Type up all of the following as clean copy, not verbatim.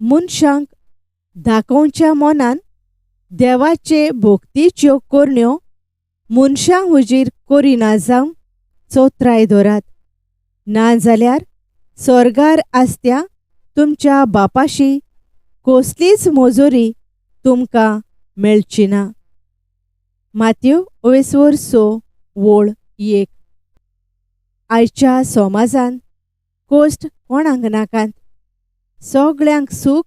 मनशांक दाखोवच्या मनान देवाचे भोक्तीच्यो कोरण्यो मनशां हुजीर करिना जावंक चोत्राय दोरात, नाजाल्यार स्वर्गार आसत्या तुमच्या बापाशी कसलीच मोजोरी तुमकां मेळची ना. मातयेव 28:6 आयच्या समाजान कोश्ट कोणाक नाकांत. सगळ्यांक सूख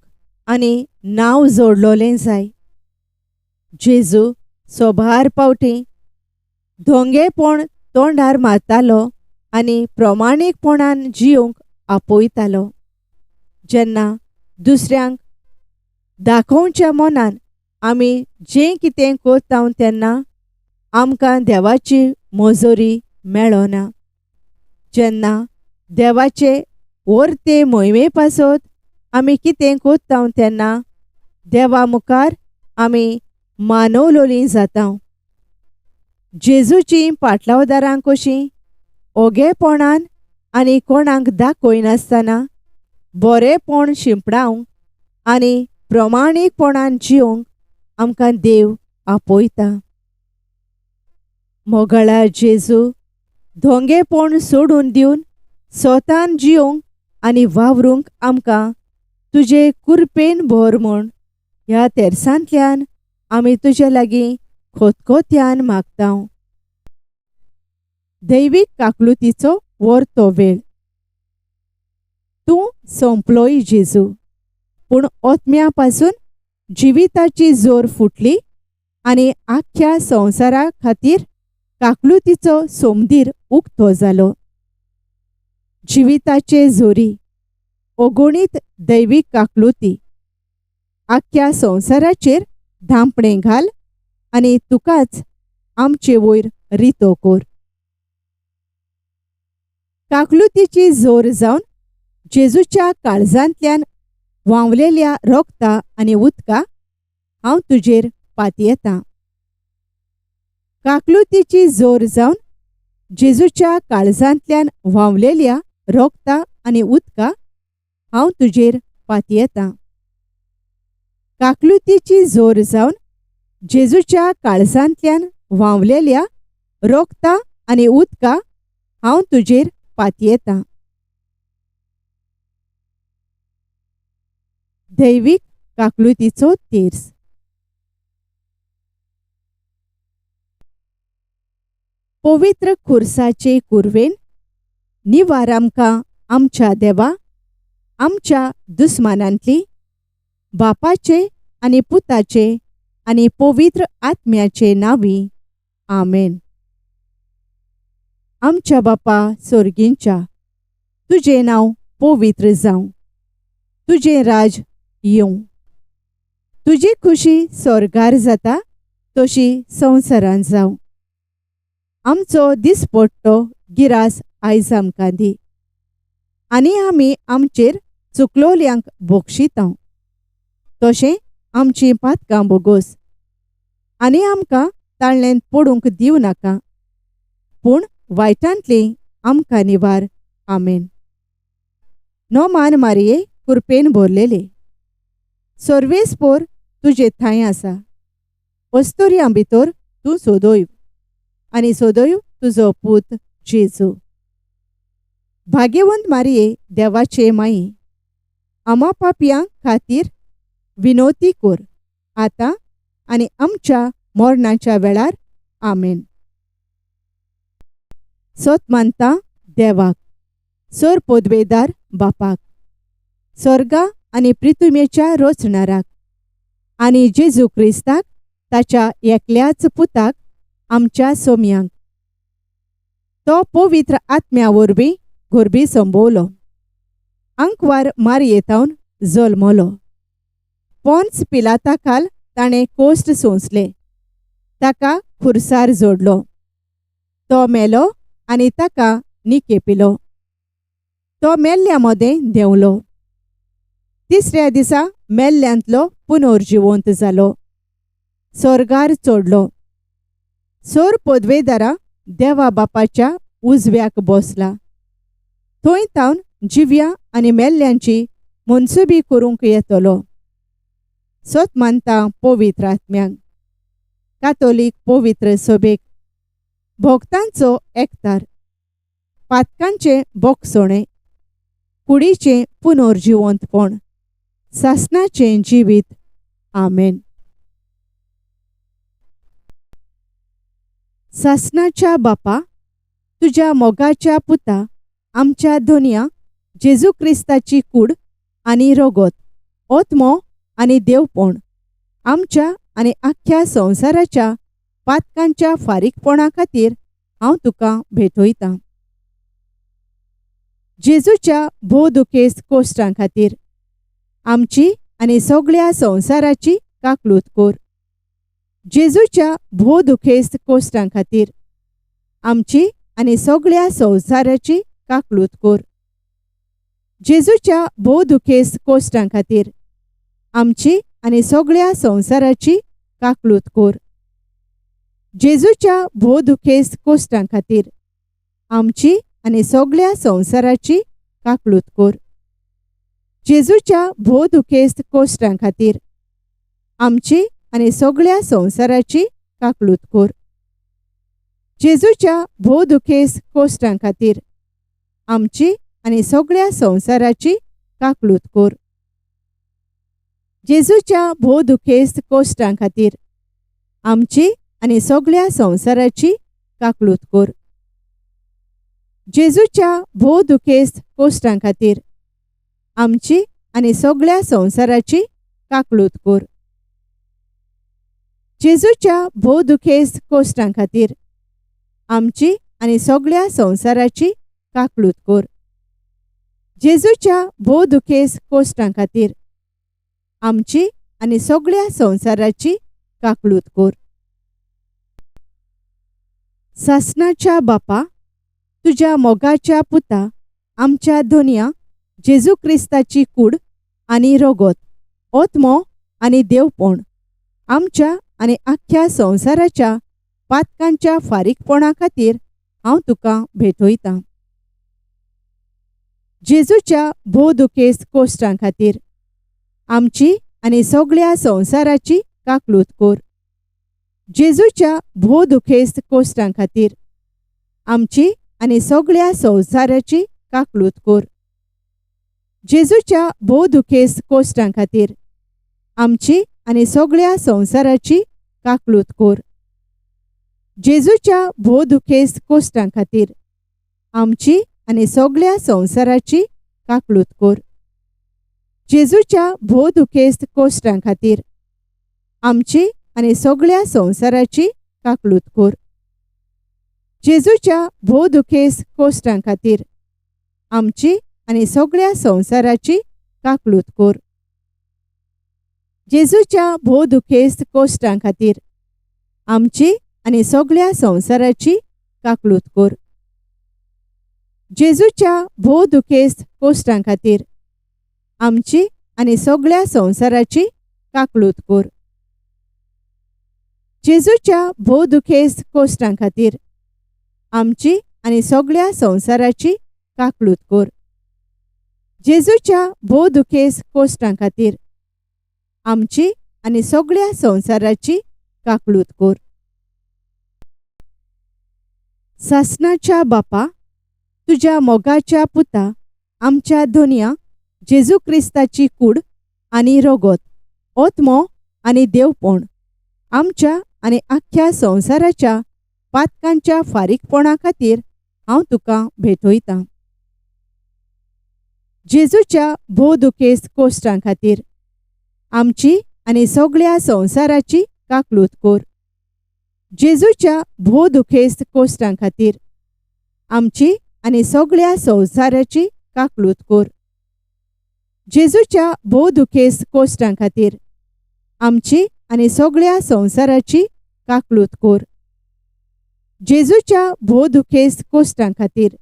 आनी नांव जोडलोलें जाय. जेजू सोबार पावटी धोंगेपण तोंडार मारतालो आनी प्रमाणीकपणान जिवंक आपयतालो. जेन्ना दुसऱ्यांक दाखोवच्या मनान आमी जें कितें करता तेन्ना आमकां देवाची मोजोरी मेळना. जेन्ना देवाचे वर्ते मोहिमे पासत आमी कितें करता तेन्ना देवा मुखार आमी मानवलोलीं जाता. जेजूची पाटलावदारां कशीं ओगेपणान आनी कोणाक दाखयनासतना बरेपण शिंपडावंक आनी प्रमाणीकपणान जिवंक आमकां देव आपयता. मोगळा जेजू धोंगेपण सोडून दिवन स्वतान जिवंक आनी वावरूंक आमकां तुजे कुरपेन भर म्हूण ह्या तेर्सांतल्यान आमी तुजे लागीं खोतखोत्यान मागता. दैवीक काकलुतीचो वर्तो वेळ. तूं सोंपलोय जेजू, पूण ओतम्या पासून जिविताची जोर फुटली आनी आख्ख्या संवसारा खातीर काकलुतीचो सोमदीर उक्तो जालो. जिविताचे जोरी अगणीत दैवीक काकलुती आख्ख्या संवसाराचेर धांपणें घाल आनी तुकाच आमचे वयर रितो कोर. काकलुतीची जोर जावन जेजूच्या काळजांतल्यान व्हांवलेल्या रोगता आनी उदका हांव तुजेर पातयेतां. काकलुतीची जोर जावन जेजूच्या काळजांतल्यान व्हांवलेल्या रोगता आनी उदका हांव तुजेर पातयेतां. काकलुतीची जोर जावन जेजूच्या काळजांतल्यान व्हांवलेल्या रोगता आनी उदका हांव तुजेर पातयेतां. दैवीक काकलुतीचो तेर्स. पवित्र खुर्साचे कुरवेन निवार आमकां आमच्या देवा, आमच्या दुस्मानांतली, बापाचे आनी पुताचे आनी पवित्र आत्म्याचे नांवी. आमेन. आमच्या बापा सोर्गींच्या, तुजें नांव पवित्र जावं. तुजें राज येवं. तुजी खुशी स्वर्गार जाता तशी संवसारांत जावं. आमचो दिसपट्टो गिरास आयज आमकां दी. आनी आमी आमचेर चुकलोल्यांक बोक्षिता तशें आमचीं पातकां बोगोस. आनी आमकां ताळणेंत पडूंक दिवं नाका, पूण वायटांतलीं आमकां निवार. आमेन. नोमान मारये कुरपेन भरलेले, सर्वेस्पोर तुजे थंय आसा. अस्तोरयां भितर तूं सोदोय आनी सोदोय तुजो पूत जेजू. भाग्यवंत मारये देवाचे माई, आमा पापयां खातीर विनोती कोर, आतां आनी आमच्या मरणाच्या वेळार. आमेन. सोत मानता देवाक, सोर पोदवेदार बापाक, स्वर्गा आनी पृथ्वीच्या रोचणाराक, आनी जेजू क्रिस्ताक ताच्या एकल्याच पुताक आमच्या सोम्यांक. तो पवित्र आत्म्या वरवीं घोरबी संभोवलो, अंकवार मारयेतावन जल्मलो. पोंच पिलाता खाल ताणें कोश्ट सोंसले, ताका खुर्सार जोडलो. तो मेलो आनी ताका निकेपिलो. तो मेल्ल्या मदें देंवलो. तिसऱ्या दिसा मेल्ल्यांतलो पुनर्जिवंत जालो, स्वर्गार चडलो. सोर पदवेदारा देवा बापाच्या उजव्याक बसला. थंय तावन जिव्या आनी मेल्ल्यांची मनसुबी करूंक येतलो. सोत मानता पवित्र आत्म्यांक, कातोलीक पवित्र सभेक, भोगतांचो एकतार, पातकांचे बोगसोणे, कुडीचें पुनर्जिवंतपण, सासणाचें जिवीत. आमेन. सासणाच्या बापा, तुझ्या मोगाच्या पुता आमच्या दोनया जेजू क्रिस्ताची कूड आनी रगत, ओत्मो आनी देवपण आमच्या आनी आख्ख्या संवसाराच्या पातकांच्या फारीकपणा खातीर हांव तुका भेटयतां. जेजूच्या भोवदुखेस्त कोश्टां खातीर आमची आनी सगळ्या संवसाराची काकलूत कर. जेजूच्या भोवदुखेस्त कोश्टां खातीर आमची आनी सगळ्या संवसाराची काकलूत कर. जेजूच्या भोवदुखेस्त कोश्टां खातीर आमची आनी सगळ्या संवसाराची काकलूत कर. जेजूच्या भोवदुखेस्त कोश्टां खातीर आमची आनी सगळ्या संवसाराची काकलूत कर. जेजूच्या भोवदुखेस्त कोश्टां खातीर आमची आनी सगळ्या संवसाराची काकलूत कर. जेजूच्या भोवदुखेस्त कोश्टां खातीर आमची आनी सगळ्या संवसाराची काकलूत कर. जेजूच्या भोवदुखेस्त कोश्टां खातीर आमची आनी सगळ्या संवसाराची काकलूत कर. जेजूच्या भोवदुखेस्त कोश्टां खातीर आमची आनी सगळ्या संवसाराची काकलूत कर. जेजूच्या भोवदुखेस्त कोश्टां खातीर आमची आनी सगळ्या संवसाराची काकलूत कर. जेजूच्या भोवदुखेस्त कोश्टां खातीर आमची आनी सगळ्या संवसाराची काकलूत कर. सासणाच्या बापा, तुझ्या मोगाच्या पुता आमच्या दोनया जेजू क्रिस्ताची कूड आनी रगत, ओत्मो आनी देवपण आमच्या आनी आख्ख्या संवसाराच्या पातकांच्या फारीकपणा खातीर हांव तुका भेटयतां. जेजूच्या भोवदुखेस्त कोश्टां खातीर आमची आनी सगळ्या संवसाराची काकलूत कर. जेजूच्या भोवदुखेस्त कोश्टां खातीर आमची आनी सगळ्या संवसाराची काकलूत कर. जेजूच्या भोवदुखेस्त कोश्टां खातीर आमची आनी सगळ्या संवसाराची काकलूत कर. जेजूच्या भोवदुखेस्त कोश्टां खातीर आमची आनी सगळ्या संवसाराची काकलूत कर. जेजूच्या भोवदुखेस्त कोश्टां खातीर आमची आनी सगळ्या संवसाराची काकलूत कर. जेजूच्या भोवदुखेस्त कोश्टां खातीर आमची आनी सगळ्या संवसाराची काकलूत कर. जेजूच्या भोवदुखेस्त कोश्टां खातीर आमची आनी सगळ्या संवसाराची काकलूत कर. जेजूच्या भोवदुखेस्त कोश्टां खातीर आमची आनी सगळ्या संवसाराची काकलूत कर. जेजूच्या भोवदुखेस्त कोश्टां खातीर आमची आनी सगळ्या संवसाराची काकलूत कर. जेजूच्या भोवदुखेस्त कोश्टां खातीर आमची आनी सगळ्या संवसाराची काकलूत कर. सासणाच्या बापा, तुझ्या मोगाच्या पुता आमच्या दोनया जेजू क्रिस्ताची कूड आनी रगत, ओत्मो आनी देवपण आमच्या आनी आख्ख्या संवसाराच्या पातकांच्या फारीकपणा खातीर हांव तुका भेटयतां. जेजूच्या भोवदुखेस्त कोश्टां खातीर आमची आनी सगळ्या संवसाराची काकलूत कर. जेजूच्या भोवदुखेस्त कोश्टां खातीर आमची आनी सगळ्या संवसाराची काकलूत कर. जेजूच्या भोवदुखेस्त कोश्टां खातीर आमची आनी सगळ्या संवसाराची काकलूत कर. जेजूच्या भोवदुखेस्त कोश्टां खातीर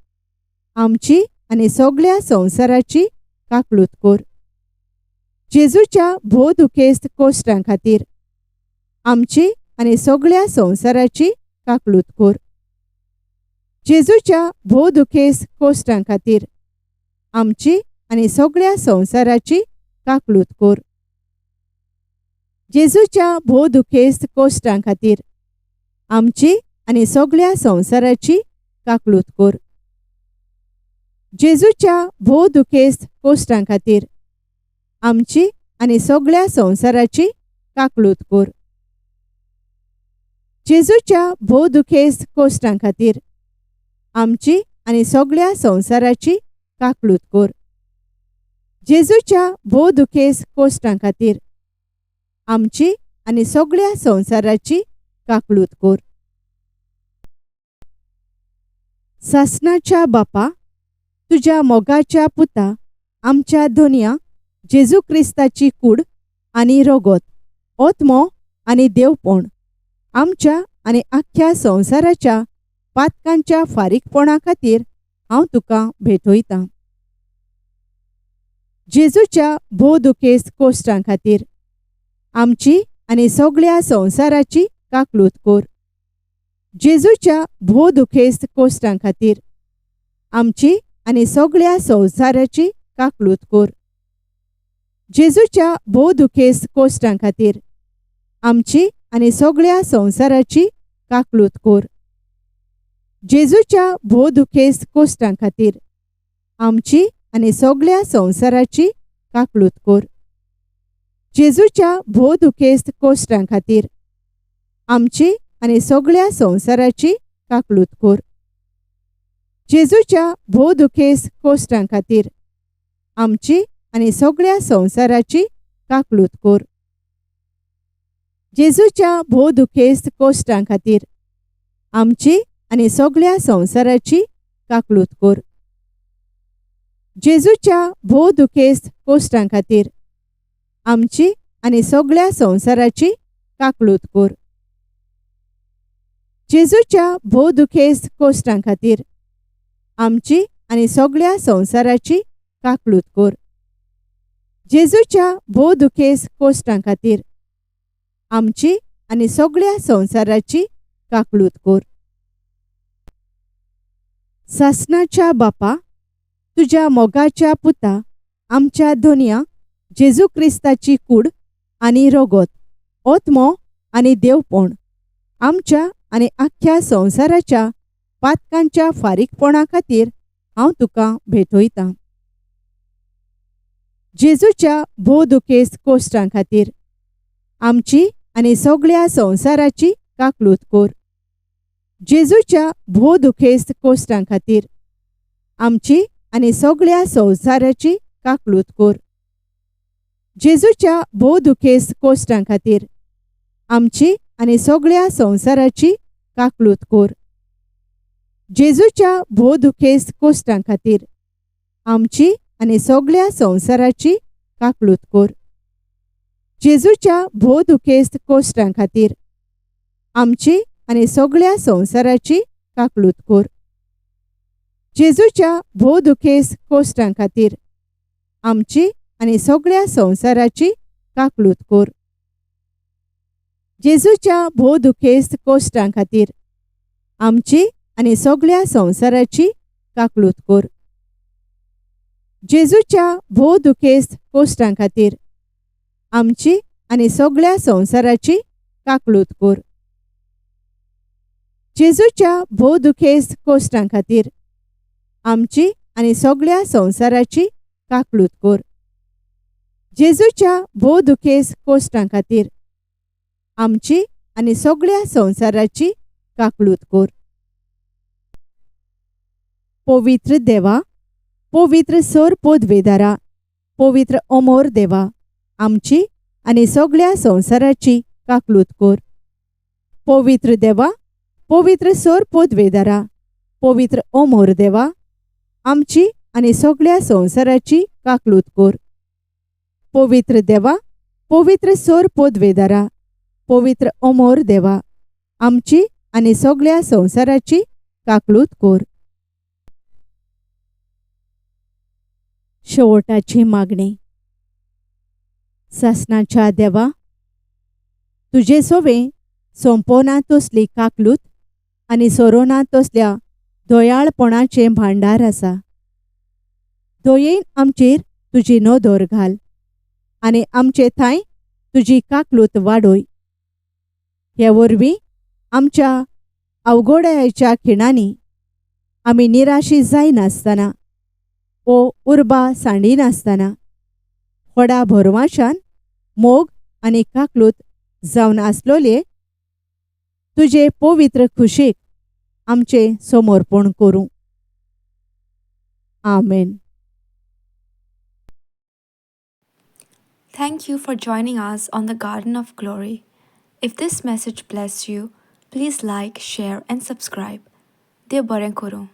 आमची आनी सगळ्या संवसाराची काकलूत कर. जेजूच्या भोवदुखेस्त कोश्टां खातीर आमची आनी सगळ्या संवसाराची काकलूत कर. जेजूच्या भोवदुखेस्त कोश्टां खातीर आमची आनी सगळ्या संवसाराची काकलूत कोर. जेजूच्या भोव दुखेस्त कोश्टां खातीर आमची आनी सगळ्या संवसाराची काकलूत कोर. जेजूच्या भोव दुखेस्त कोश्टां खातीर आमची आनी सगळ्या संवसाराची काकलूत कोर. जेजूच्या भोव दुखेस्त कोश्टां खातीर आमची आनी सगळ्या संवसाराची काकलूत कोर. जेजूच्या भोव दुखेस्त कोश्टां खातीर आमची आनी सगळ्या संवसाराची काकलूत कोर. सासणाच्या बापा, तुज्या मोगाच्या पुता आमच्या दोनया जेजू क्रिस्ताची कूड आनी रगत, ओतमो आनी देवपण आमच्या आनी आख्ख्या संवसाराच्या पातकांच्या फारीकपणा खातीर हांव तुका भेटयतां. जेजूच्या भोव दुखेस्त कोश्टां खातीर आमची आनी सगळ्या संवसाराची काकलूत कोर. जेजूच्या भोव दुखेस्त कोश्टां खातीर आमची आनी सगळ्या संवसाराची काकलूत कोर. जेजूच्या भोव दुखेस्त कोश्टां खातीर आमची आनी सगळ्या संवसाराची काकलूत कोर. जेजूच्या भोव दुखेस्त कोश्टां खातीर आमची आनी सगळ्या संवसाराची काकलूत कोर. जेजूच्या भोव दुखेस्त कोश्टां खातीर आमची आनी सगळ्या संवसाराची काकलूत कोर. जेजूच्या भोव दुखेस्त कोश्टां खातीर आमची आनी सगळ्या संवसाराची काकलूत कोर. जेजूच्या भोव दुखेस्त कोश्टां खातीर आमची आनी सगळ्या संवसाराची काकलूत कोर. जेजूच्या भोव दुखेस्त कोश्टां खातीर आमची आनी सगळ्या संवसाराची काकलूत कोर. जेजूच्या भोव दुखेस्त कोश्टां खातीर आमची आनी सगळ्या संवसाराची काकलूत कोर. जेजूच्या भोव दुखेस्त कोश्टां खातीर आमची आनी सगळ्या संवसाराची काकलूत कोर. सासणाच्या बापा, तुज्या मोगाच्या पुता आमच्या दोनया जेजू क्रिस्ताची कूड आनी रगत, ओतमो आनी देवपण आमच्या आनी आख्ख्या संवसाराच्या पातकांच्या फारीकपणा खातीर हांव तुका भेटयतां. जेजूच्या भोव दुखेस्त कोश्टां खातीर आमची आनी सगळ्या संवसाराची काकलूत कोर. जेजूच्या भोव दुखेस्त कोश्टां खातीर आमची आनी सगळ्या संवसाराची काकलूत कोर. जेजूच्या भोव दुखेस्त कोश्टां खातीर आमची आनी सगळ्या संवसाराची काकलूत कोर. जेजूच्या भोव दुखेस्त कोश्टां खातीर आमची आनी सगळ्या संवसाराची काकलूत कोर. जेजूच्या भोव दुखेस्त कोश्टां खातीर आमची आनी सगळ्या संवसाराची काकलूत कोर. जेजूच्या भोव दुखेस्त कोश्टां खातीर आमची आनी सगळ्या संवसाराची काकलूत कोर. जेजूच्या भोव दुखेस्त कोश्टां खातीर आमची आनी सगळ्या संवसाराची काकलूत कोर. जेजूच्या भोव दुखेस्त कोश्टां खातीर आमची आनी सगळ्या संवसाराची काकलूत कोर. जेजूच्या भोव दुखेस्त कोश्टां खातीर आमची आनी सगळ्या संवसाराची काकलूत कोर. जेजूच्या भोव दुखेस्त कोश्टां खातीर आमची आनी सगळ्या संवसाराची काकलूत कोर. पवित्र देवा, पवित्र सोर पोदवेदारा, पवित्र अमोर देवा आमची आनी सगळ्या संवसाराची काकलूत कोर. पवित्र देवा, पवित्र सोर पोदवेदारा, पवित्र अमोर देवा आमची आनी सगळ्या संवसाराची काकलूत कोर. पवित्र देवा, पवित्र सोर पोदवेदारा, पवित्र अमोर देवा आमची आनी सगळ्या संवसाराची काकलूत कोर. शेवटाची मागणी. सासणाच्या देवा, तुजे सोवे सोंपोना तसली काकलूत आनी सोरोना तसल्या दोयाळपणाचें भांडार आसा. दोयेन आमचेर तुजी नदर घाल आनी आमचे थंय तुजी काकलूत वाडोय. हे वरवीं आमच्या अवघोड्याच्या खिणांनी आमी निराशी जायनासतना ओ उर्बा सांडिनासतना व्हडा भरवशान मोग आनी काकलूत जावन आसलोले तुजे पवित्र खुशेक आमचे समर्पण करूं. आमेन. Thank you for joining us on the Garden of Glory. If this message blessed you, please like, share, and subscribe. Dear Baren Kuru.